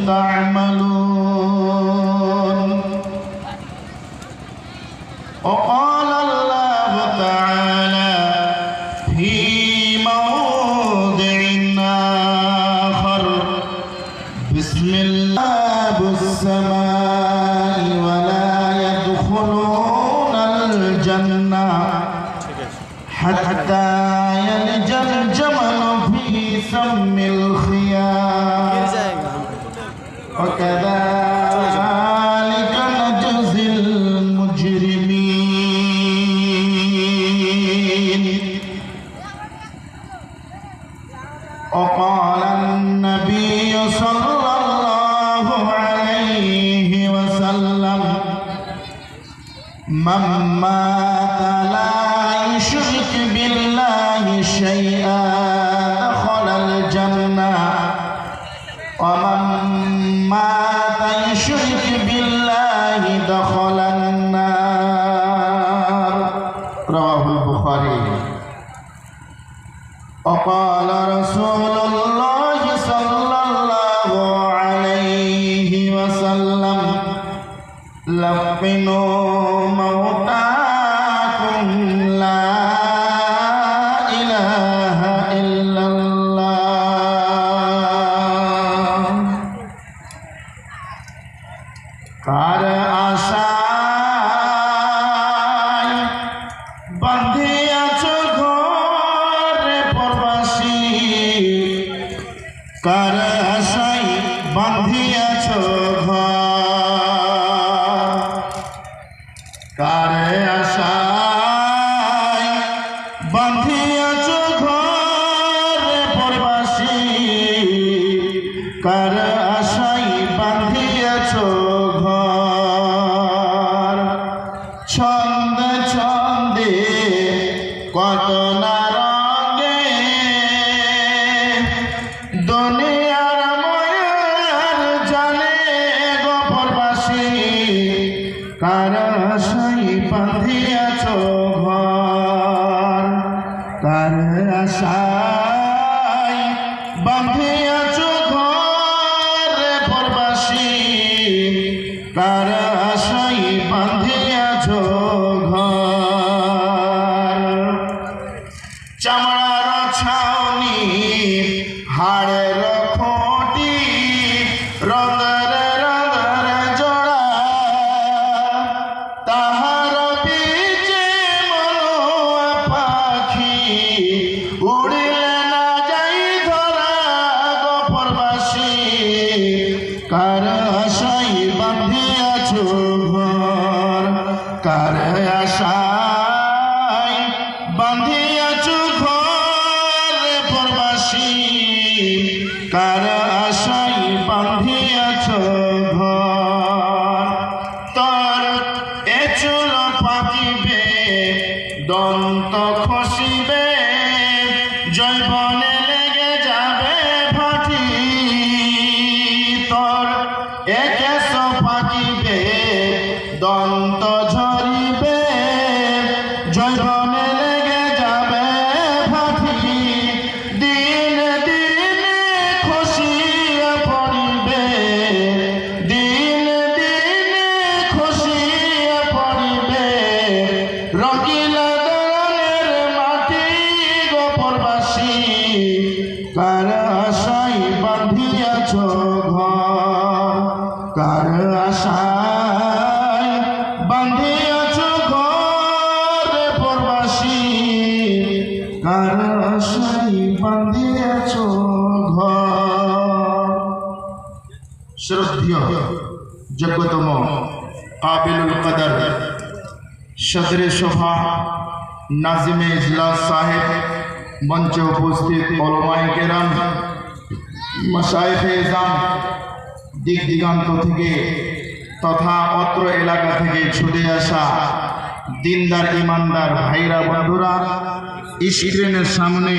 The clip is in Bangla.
تعملون وقال الله تعالى في موضع آخر بسم الله السماء ولا يدخلون الجنة حتى يلج الجمل في سم الخياط وكذلك نجزي المجرمين وقال النبي صلى الله عليه وسلم من مات لا يشرك بالله شيئا دخل الجنة ومن مات يشرك بالله دخل النار رواه البخاري وقال رسول الله صلى الله عليه وسلم لقنوا موتاكم لا إله إلا الله কার আশায় বাঁধিয়াছ ঘরে প্রবাসী কার আশায় বাঁধিয়াছ ঘর কার আশায় বাঁধিয়াছ ঘরে প্রবাসী কার আশায় বাঁধিয়াছ ছন্দে ছন্দে কত না রঙে দুনিয়ার মায়ার জালে গো প্রবাসী কার আশায় বাঁধিয়াছ ঘর কার আশায় বাঁধিয়াছ ঘর প্রবাসী কার আশায় বাঁধিয়াছ ঘর চামড়ার ছাউনি হাড়ের খুঁটি রঙের রঙের জোড়া তাহার বিচে মনোয়া পাখি উড়িলে না যাই ধরা গো প্রবাসী কার আশায় বাঁধিয়াছ ঘর কার আশায় বাঁধিয়াছ ঘর প্রবাসী কার আশায় বাঁধিয়াছ ঘর তোর এ চুল পাকিবে দন্ত খসিবে জৈবনে লেগে যাবে ভাটি তোর এ কেশ পাকিবে দন্ত ঝরিবে জৈবনে লেগে যাবে ভাটি দিন দিন খসিয়া পড়িবে দিন দিন খসিয়া পড়িবে রকিলা দলের মাটি গো প্রবাসী কার আশায় বাঁধিয়াছ ঘর কার আশায় বাঁধিয়াছ ঘর প্রবাসী কার আশায় বাঁধিয়াছ ঘর শ্রদ্ধেয় যোগ্যতম কাবিলুল কদর সদরে সভা নাজিমে ইজলাস সাহেব মঞ্চে উপস্থিত ওলামায়ে কেরাম মাশায়েখে ইজাম দিক দিগান্ত থেকে তথা অত্র এলাকা থেকে ছুটে আসা দিনদার ইমানদার ভাইরা বন্ধুরা স্ক্রিনের সামনে